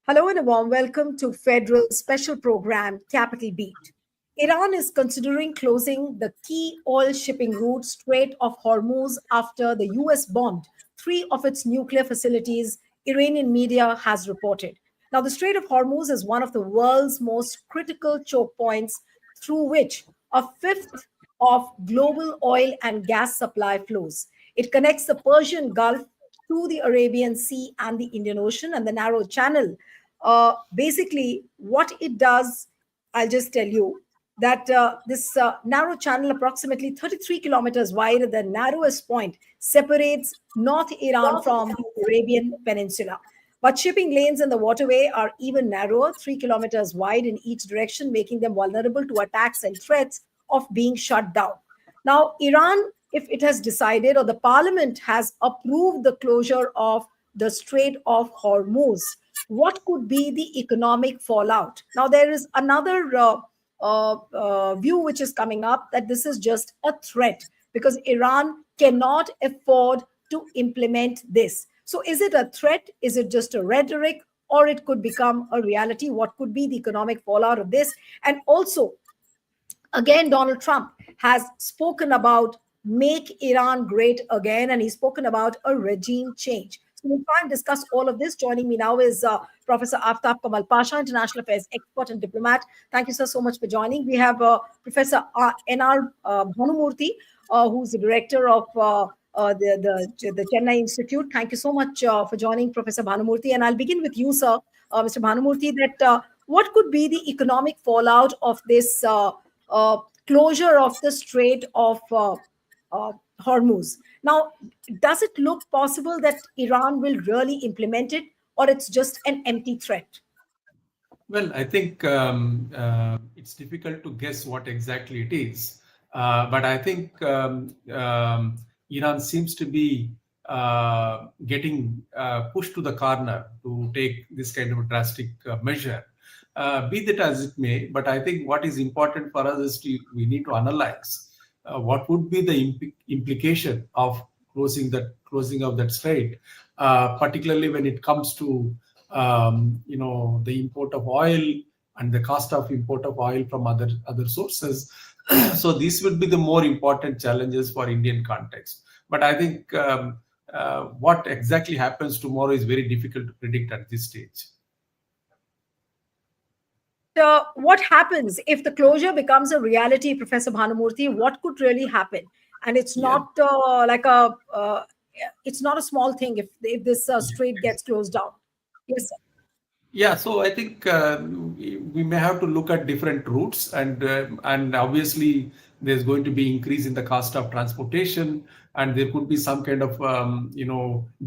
Hello and a warm welcome to Federal Special Program Capital Beat. Iran is considering closing the key oil shipping route Strait of Hormuz after the US bombed three of its nuclear facilities, Iranian media has reported. Now, the Strait of Hormuz is one of the world's most critical choke points through which a fifth of global oil and gas supply flows. It connects the Persian Gulf to the Arabian Sea and the Indian Ocean and the narrow channel. Basically, what it does, I'll just tell you that this narrow channel, approximately 33 kilometers wide at the narrowest point, separates North Iran from the Arabian Peninsula. But shipping lanes in the waterway are even narrower, 3 kilometers wide in each direction, making them vulnerable to attacks and threats of being shut down. Now, Iran, if it has decided or the parliament has approved the closure of the Strait of Hormuz, what could be the economic fallout? Now, there is another view which is coming up that this is just a threat because Iran cannot afford to implement this. So, is it a threat? Is it just a rhetoric? Or it could become a reality? What could be the economic fallout of this? And also, again, Donald Trump has spoken about make Iran great again, and he's spoken about a regime change. So we'll try and discuss all of this. Joining me now is Professor Aftab Kamal Pasha, international affairs expert and diplomat. Thank you, sir, so much for joining. We have Professor N.R. Bhanumurthy, who's the director of the Chennai Institute. Thank you so much for joining, Professor Bhanumurthy. And I'll begin with you, sir, Mr. Bhanumurthy, that what could be the economic fallout of this closure of the Strait of Hormuz? Now, does it look possible that Iran will really implement it, or it's just an empty threat? Well, I think it's difficult to guess what exactly it is. But I think Iran seems to be getting pushed to the corner to take this kind of a drastic measure. Be that as it may, but I think what is important for us is we need to analyze what would be the implication of closing of that strait, particularly when it comes to the import of oil and the cost of import of oil from other sources. So these will be the more important challenges for Indian context. But I think what exactly happens tomorrow is very difficult to predict at this stage. What happens if the closure becomes a reality, Professor Bhanumurthy? What could really happen? And it's Yeah. not it's not a small thing if this strait gets closed down. Yes, sir. Yeah, so I think we may have to look at different routes, and obviously there's going to be increase in the cost of transportation, and there could be some kind of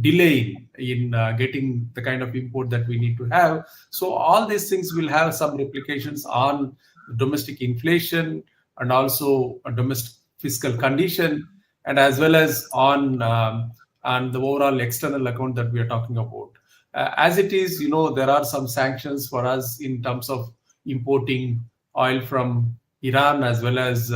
delay in getting the kind of import that we need to have. So all these things will have some replications on domestic inflation and also a domestic fiscal condition, and as well as on the overall external account that we are talking about. As it is, there are some sanctions for us in terms of importing oil from Iran, as well as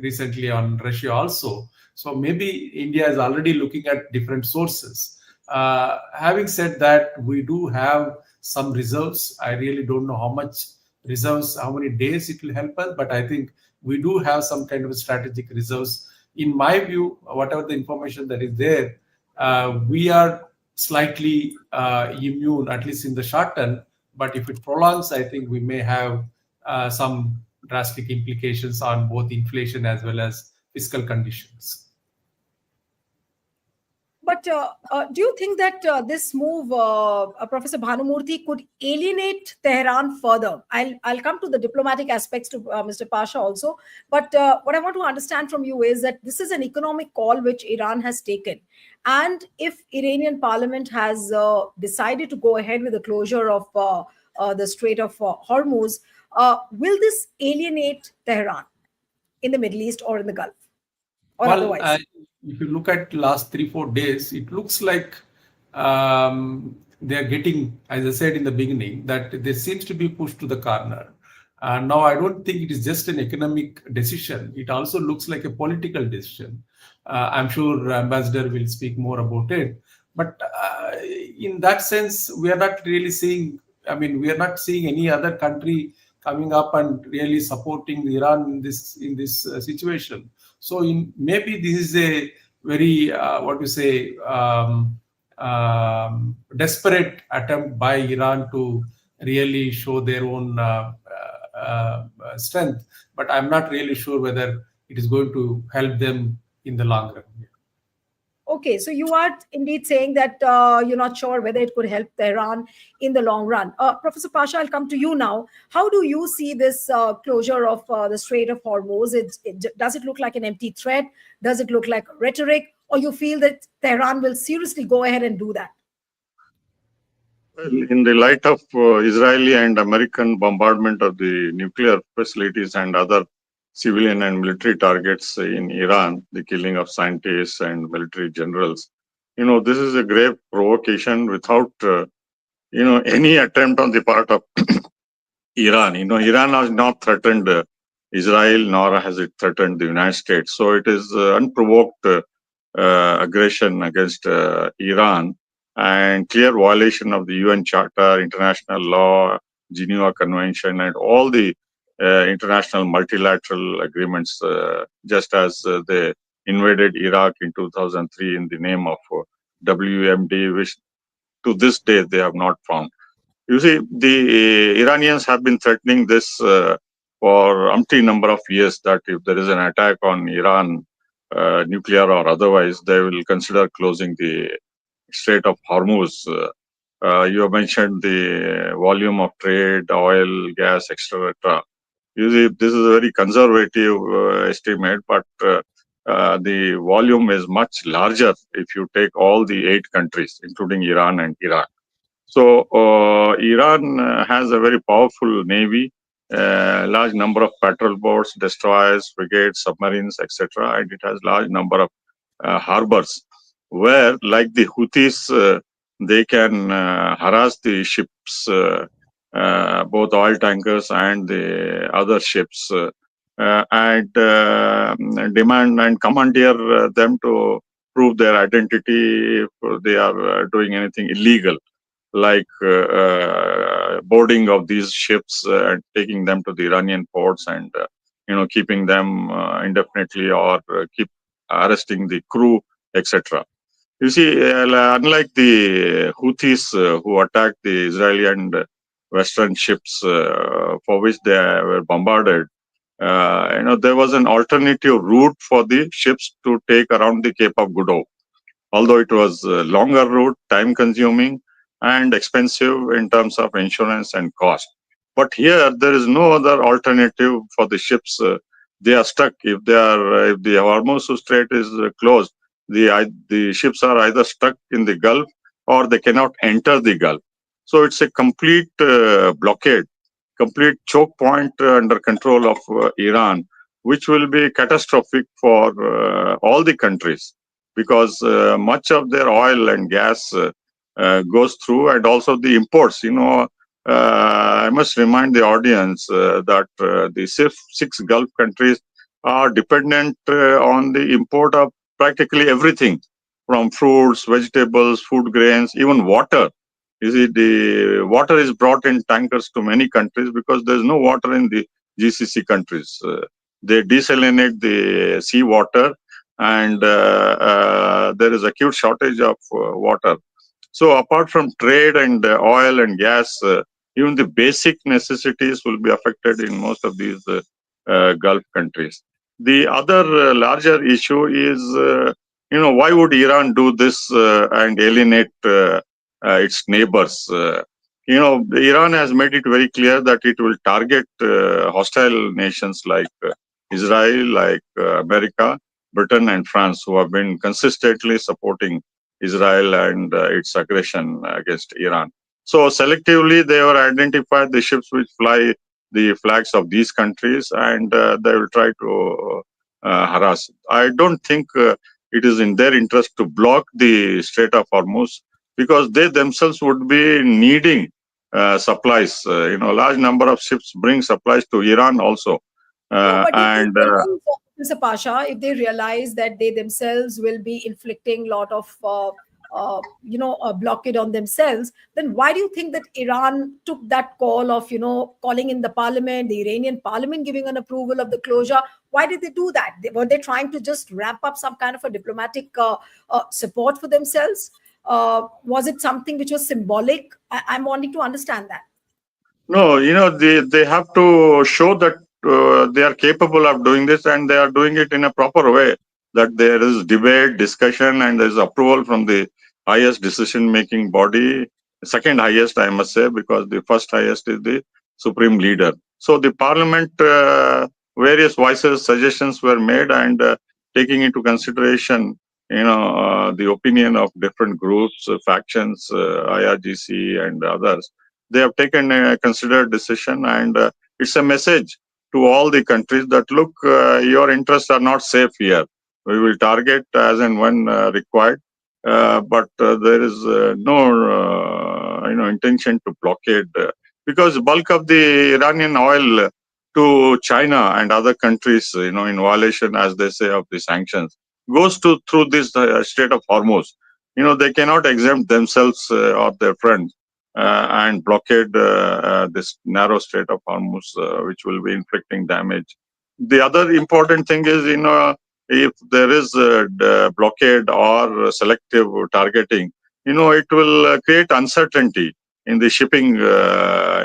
recently on Russia also. So maybe India is already looking at different sources. Having said that, we do have some reserves. I really don't know how much reserves, how many days it will help us, but I think we do have some kind of strategic reserves. In my view, whatever the information that is there, we are slightly immune, at least in the short term. But if it prolongs, I think we may have some drastic implications on both inflation as well as fiscal conditions. But do you think that this move, Professor Bhanumurthy, could alienate Tehran further? I'll come to the diplomatic aspects to Mr. Pasha also. But what I want to understand from you is that this is an economic call which Iran has taken. And if Iranian parliament has decided to go ahead with the closure of the Strait of Hormuz, will this alienate Tehran in the Middle East or in the Gulf or Well, otherwise? if you look at last 3-4 days, it looks like they are getting, as I said in the beginning, that there seems to be pushed to the corner. Now, I don't think it is just an economic decision. It also looks like a political decision. I'm sure Ambassador will speak more about it. But in that sense, we are not really seeing I mean, we are not seeing any other country coming up and really supporting Iran in this situation. So maybe this is a very what we say desperate attempt by Iran to really show their own strength. But I'm not really sure whether it is going to help them in the long run. Okay, so you are indeed saying that you're not sure whether it could help Tehran in the long run. Professor Pasha, I'll come to you now. How do you see this closure of the Strait of Hormuz? Does it look like an empty threat? Does it look like rhetoric? Or you feel that Tehran will seriously go ahead and do that? Well, in the light of Israeli and American bombardment of the nuclear facilities and other civilian and military targets in Iran, the killing of scientists and military generals, this is a grave provocation without, any attempt on the part of Iran. Iran has not threatened Israel, nor has it threatened the United States. So it is unprovoked aggression against Iran and clear violation of the UN Charter, international law, Geneva Convention, and all the international multilateral agreements, just as they invaded Iraq in 2003 in the name of WMD, which to this day they have not found. You see, the Iranians have been threatening this for umpteen number of years that if there is an attack on Iran, nuclear or otherwise, they will consider closing the Strait of Hormuz. You have mentioned the volume of trade, oil, gas, etc. You see, this is a very conservative estimate, but the volume is much larger if you take all the 8 countries, including Iran and Iraq. So Iran has a very powerful navy, large number of patrol boats, destroyers, frigates, submarines, etc., and it has large number of harbors where, like the Houthis, they can harass the ships, both oil tankers and the other ships, and demand and commandeer them to prove their identity if they are doing anything illegal, like boarding of these ships and taking them to the Iranian ports and keeping them indefinitely, or keep arresting the crew, etc. You see, unlike the Houthis who attacked the Israeli and Western ships for which they were bombarded, there was an alternative route for the ships to take around the Cape of Good Hope, although it was a longer route, time consuming and expensive in terms of insurance and cost. But here there is no other alternative for the ships. They are stuck. If the Hormuz Strait is closed, the ships are either stuck in the Gulf or they cannot enter the Gulf. So it's a complete blockade, complete choke point under control of Iran, which will be catastrophic for all the countries, because much of their oil and gas goes through, and also the imports. I must remind the audience that the six Gulf countries are dependent on the import of practically everything, from fruits, vegetables, food grains, even water. You see, the water is brought in tankers to many countries because there is no water in the GCC countries. They desalinate the sea water, and there is acute shortage of water. So apart from trade and oil and gas, even the basic necessities will be affected in most of these Gulf countries. The other larger issue is, why would Iran do this and alienate its neighbors? Iran has made it very clear that it will target hostile nations like Israel, like America, Britain, and France, who have been consistently supporting Israel and its aggression against Iran. So selectively, they have identified the ships which fly the flags of these countries, and they will try to harass. I don't think it is in their interest to block the Strait of Hormuz, because they themselves would be needing supplies. A large number of ships bring supplies to Iran also. No, but if they And realize, Mr. Pasha, if they realize that they themselves will be inflicting a lot of blockade on themselves, then why do you think that Iran took that call of, calling in the parliament, the Iranian parliament giving an approval of the closure? Why did they do that? Were they trying to just ramp up some kind of a diplomatic support for themselves? Was it something which was symbolic? I'm wanting to understand that. No, they have to show that they are capable of doing this, and they are doing it in a proper way. That there is debate, discussion, and there is approval from the highest decision-making body, second highest, I must say, because the first highest is the supreme leader. So the parliament, various voices, suggestions were made, and taking into consideration, the opinion of different groups, factions, IRGC, and others, they have taken a considered decision, and it's a message to all the countries that look, your interests are not safe here. We will target as and when required, but there is no intention to blockade, because bulk of the Iranian oil to China and other countries, in violation, as they say, of the sanctions, goes to through this Strait of Hormuz. They cannot exempt themselves or their friends and blockade this narrow Strait of Hormuz, which will be inflicting damage. The other important thing is, if there is a blockade or selective targeting, it will create uncertainty in the shipping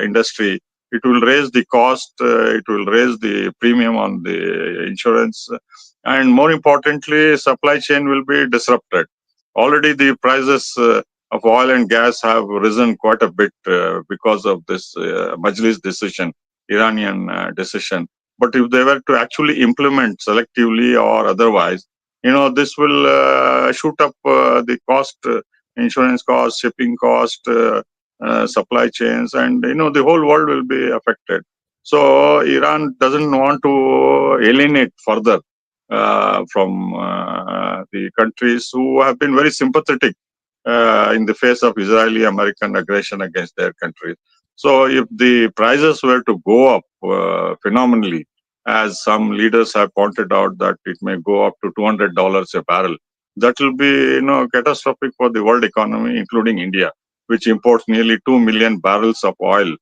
industry. It will raise the cost, it will raise the premium on the insurance, and more importantly, supply chain will be disrupted. Already the prices of oil and gas have risen quite a bit because of this Majlis decision, Iranian decision. But if they were to actually implement selectively or otherwise, this will shoot up the cost, insurance cost, shipping cost, supply chains, and the whole world will be affected. So Iran doesn't want to alienate further from the countries who have been very sympathetic in the face of Israeli-American aggression against their country. So if the prices were to go up phenomenally, as some leaders have pointed out that it may go up to $200 a barrel, that will be catastrophic for the world economy, including India, which imports nearly 2 million barrels of oil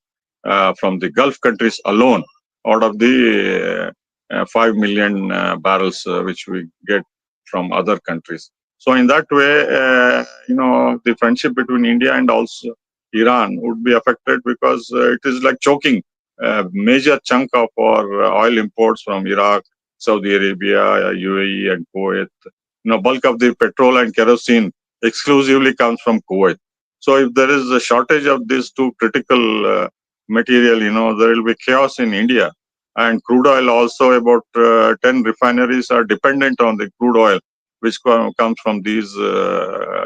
from the Gulf countries alone, out of the 5 million barrels which we get from other countries. So in that way, the friendship between India and also Iran would be affected, because it is like choking a major chunk of our oil imports from Iraq, Saudi Arabia, UAE, and Kuwait. Bulk of the petrol and kerosene exclusively comes from Kuwait. So if there is a shortage of these two critical material, there will be chaos in India. And crude oil also, about 10 refineries are dependent on the crude oil which comes from these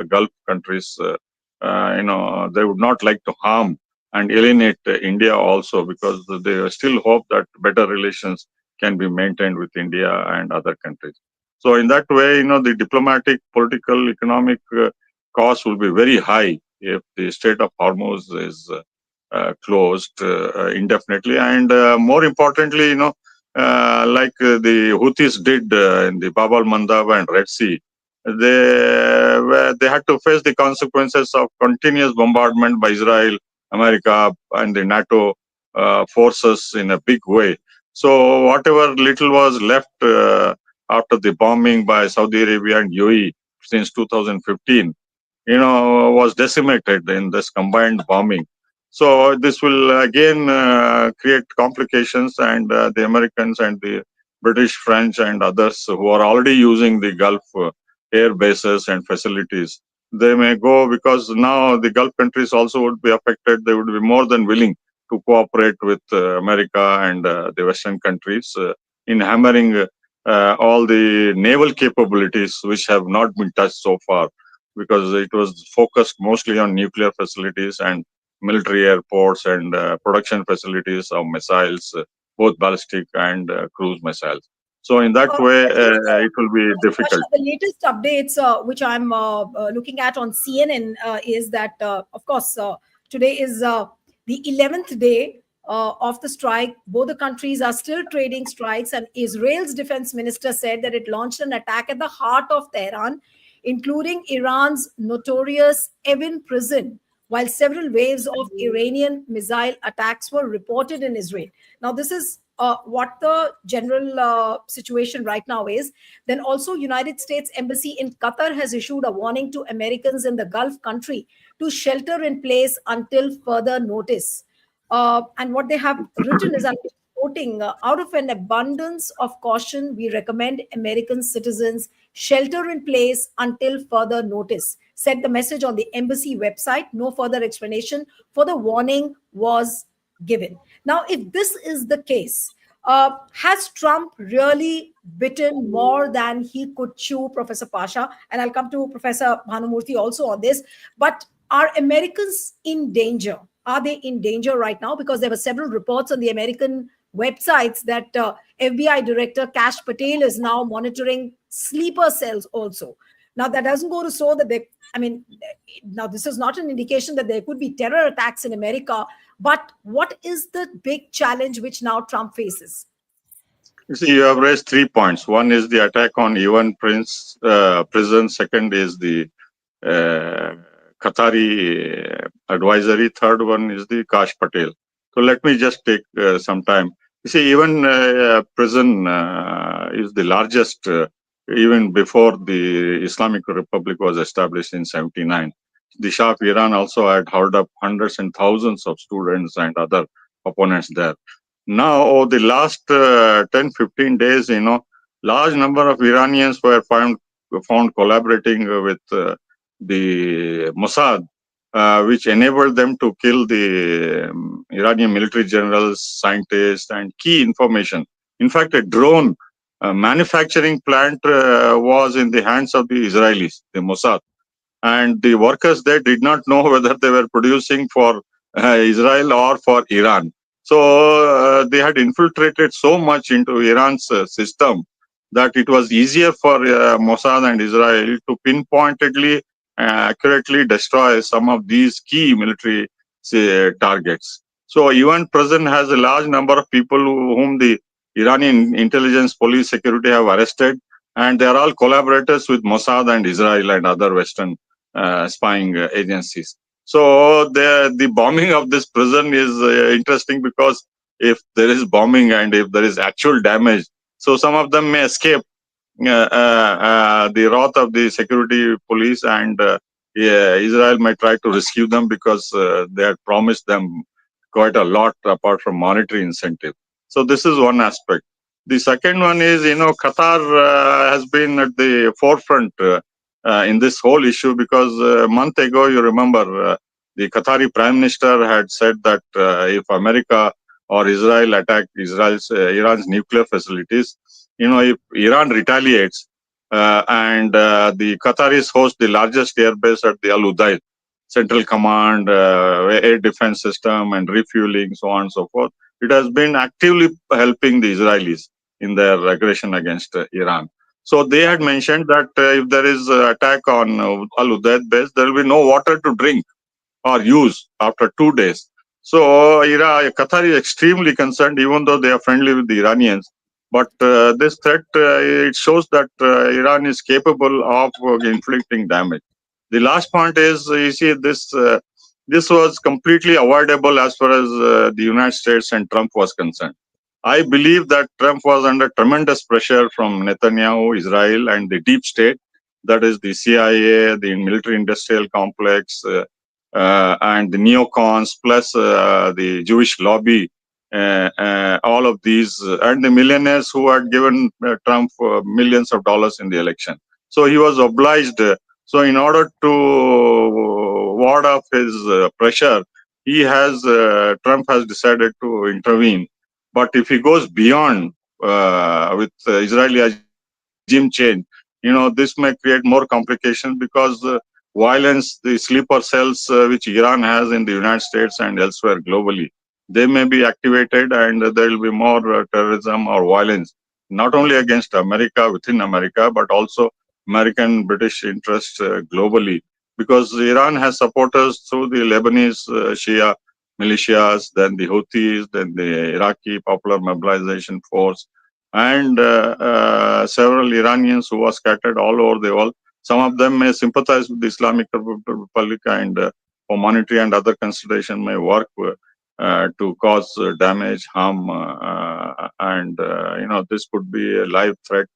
Gulf countries. They would not like to harm and alienate India also, because they still hope that better relations can be maintained with India and other countries. So in that way, the diplomatic, political, economic cost will be very high if the Strait of Hormuz is closed indefinitely. And more importantly, the Houthis did in the Bab al Mandab and Red Sea, they had to face the consequences of continuous bombardment by Israel, America, and the NATO forces in a big way. So whatever little was left after the bombing by Saudi Arabia and UAE since 2015, was decimated in this combined bombing. So this will again create complications, and the Americans and the British, French, and others who are already using the Gulf air bases and facilities, they may go, because now the Gulf countries also would be affected. They would be more than willing to cooperate with America and the Western countries in hammering all the naval capabilities which have not been touched so far, because it was focused mostly on nuclear facilities and military airports and production facilities of missiles, both ballistic and cruise missiles. So in that way, it will be difficult. The latest updates, which I'm looking at on CNN, is that, of course, today is the 11th day of the strike. Both the countries are still trading strikes, and Israel's defense minister said that it launched an attack at the heart of Tehran. including Iran's notorious Evin prison, while several waves of Iranian missile attacks were reported in Israel. Now, this is what the general situation right now is. Then also, United States Embassy in Qatar has issued a warning to Americans in the Gulf country to shelter in place until further notice. And what they have written is, I'm quoting, out of an abundance of caution, we recommend American citizens shelter in place until further notice, said the message on the embassy website. No further explanation for the warning was given. Now, if this is the case, has Trump really bitten more than he could chew, Professor Pasha? And I'll come to Professor Bhanumurthy also on this. But are Americans in danger? Are they in danger right now? Because there were several reports on the American websites that FBI Director Kash Patel is now monitoring sleeper cells also. Now, that doesn't go to show that they, I mean, now this is not an indication that there could be terror attacks in America, but what is the big challenge which now Trump faces? You see, you have raised 3 points. One is the attack on Ivan Prince prison. Second is the uh, Qatari advisory. Third one is the Kash Patel. So let me just take some time. You see, even prison is the largest, even before the Islamic Republic was established in 79. The Shah of Iran also had held up hundreds and thousands of students and other opponents there. Now, over the last 10, 15 days, large number of Iranians were found collaborating with the Mossad, which enabled them to kill the Iranian military generals, scientists, and key information. In fact, a drone manufacturing plant was in the hands of the Israelis, the Mossad, and the workers there did not know whether they were producing for Israel or for Iran. So they had infiltrated so much into Iran's system that it was easier for Mossad and Israel to pinpointedly, accurately destroy some of these key military targets. So even present has a large number of people whom the Iranian intelligence, police, security have arrested, and they are all collaborators with Mossad and Israel and other Western spying agencies. So the bombing of this prison is interesting because if there is bombing and if there is actual damage, so some of them may escape the wrath of the security police, and Israel might try to rescue them because they had promised them quite a lot apart from monetary incentive. So this is one aspect. The second one is, Qatar has been at the forefront in this whole issue because a month ago, you remember, the Qatari Prime Minister had said that if America or Israel attack Iran's nuclear facilities, if Iran retaliates and the Qataris host the largest airbase at the Al Udeid Central Command, air defense system, and refueling, so on and so forth, it has been actively helping the Israelis in their aggression against Iran. So they had mentioned that if there is an attack on Al Udeid base, there will be no water to drink or use after 2 days. So Qatar is extremely concerned, even though they are friendly with the Iranians. But this threat, it shows that Iran is capable of inflicting damage. The last point is, you see, this was completely avoidable as far as the United States and Trump was concerned. I believe that Trump was under tremendous pressure from Netanyahu, Israel, and the deep state, that is the CIA, the military-industrial complex, and the neocons, plus the Jewish lobby, all of these, and the millionaires who had given Trump millions of dollars in the election. So he was obliged. So in order to ward off his pressure, Trump has decided to intervene. But if he goes beyond with Israeli regime change, this may create more complications because violence, the sleeper cells which Iran has in the United States and elsewhere globally, they may be activated, and there will be more terrorism or violence, not only against America, within America, but also American British interests globally, because Iran has supporters through the Lebanese Shia militias, then the Houthis, then the Iraqi Popular Mobilization Force, and several Iranians who are scattered all over the world. Some of them may sympathize with the Islamic Republic and for monetary and other consideration may work to cause damage, harm, and this could be a live threat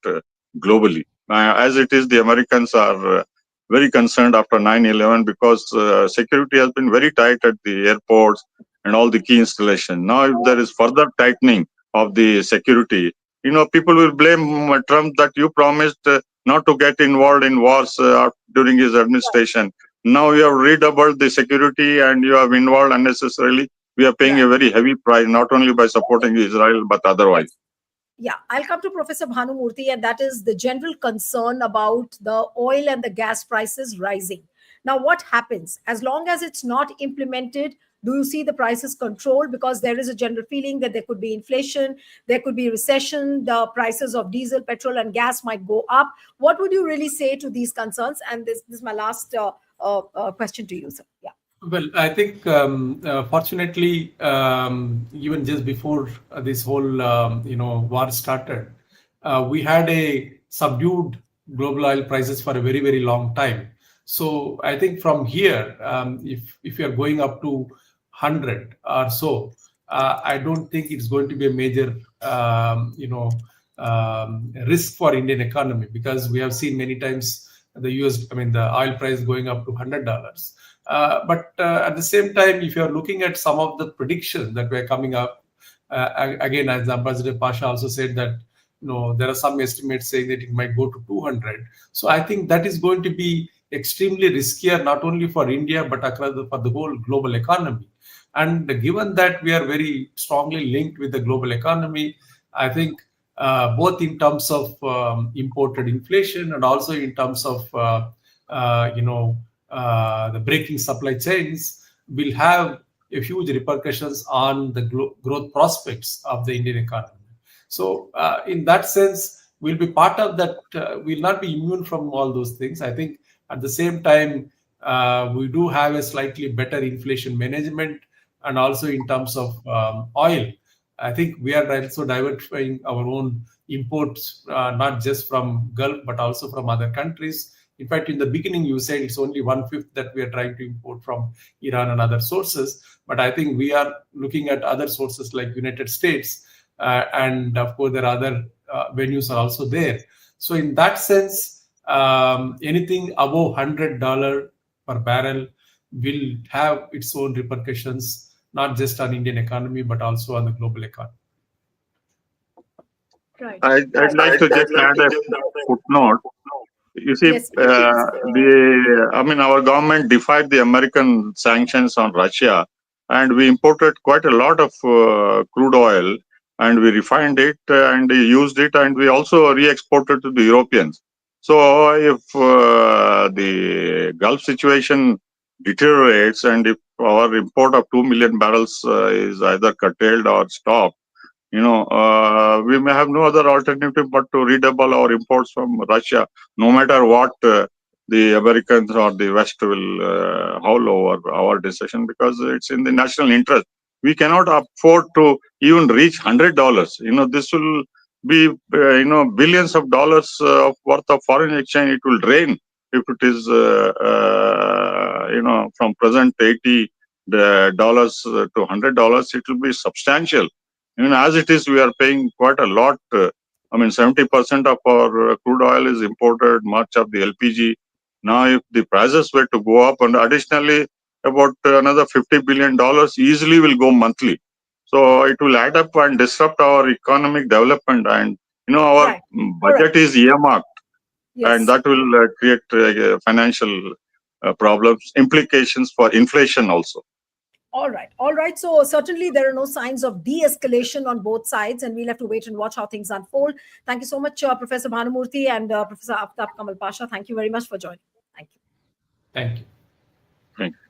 globally. As it is, the Americans are very concerned after 9/11 because security has been very tight at the airports and all the key installations. Now, if there is further tightening of the security, people will blame Trump that you promised not to get involved in wars during his administration. Now you have redoubled the security and you have involved unnecessarily. We are paying a very heavy price, not only by supporting Israel, but otherwise. Yeah, I'll come to Professor Bhanumurthy, and that is the general concern about the oil and the gas prices rising. Now, what happens? As long as it's not implemented, do you see the prices controlled? Because there is a general feeling that there could be inflation, there could be recession, the prices of diesel, petrol, and gas might go up. What would you really say to these concerns? And this is my last question to you, sir. Yeah. Well, I think fortunately, even just before this whole war started, we had a subdued global oil prices for a very, very long time. So I think from here, if you are going up to 100 or so, I don't think it's going to be a major risk for Indian economy, because we have seen many times the oil price going up to $100. But at the same time, if you are looking at some of the predictions that were coming up, again, as Ambassador Pasha also said that there are some estimates saying that it might go to 200. So I think that is going to be extremely riskier, not only for India, but across for the whole global economy. And given that we are very strongly linked with the global economy, I think both in terms of imported inflation and also in terms of the breaking supply chains will have a huge repercussions on the growth prospects of the Indian economy. So in that sense, we'll be part of that. We'll not be immune from all those things. I think at the same time, we do have a slightly better inflation management, and also in terms of oil. I think we are also diversifying our own imports, not just from Gulf, but also from other countries. In fact, in the beginning, you said it's only 1/5 that we are trying to import from Iran and other sources. But I think we are looking at other sources like United States. And of course, there are other venues are also there. So in that sense, anything above $100 per barrel will have its own repercussions, not just on Indian economy, but also on the global economy. Right. I'd like to just add a footnote. You see, Yes. our government defied the American sanctions on Russia, and we imported quite a lot of crude oil, and we refined it and used it, and we also re-exported to the Europeans. So if the Gulf situation deteriorates, and if our import of 2 million barrels is either curtailed or stopped, we may have no other alternative but to redouble our imports from Russia, no matter what the Americans or the West will howl over our decision, because it's in the national interest. We cannot afford to even reach $100. This will be, billions of dollars of worth of foreign exchange. It will drain if it is, from present $80 to $100. It will be substantial. As it is, we are paying quite a lot. 70% of our crude oil is imported, much of the LPG. Now, if the prices were to go up, and additionally about another $50 billion easily will go monthly. So it will add up and disrupt our economic development. And, our budget is earmarked. Yes. And that will create financial problems, implications for inflation also. All right. So certainly there are no signs of de-escalation on both sides, and we'll have to wait and watch how things unfold. Thank you so much, Professor Bhanumurthy and Professor Aftab Kamal Pasha. Thank you very much for joining. Thank you. Thank you. Thank you.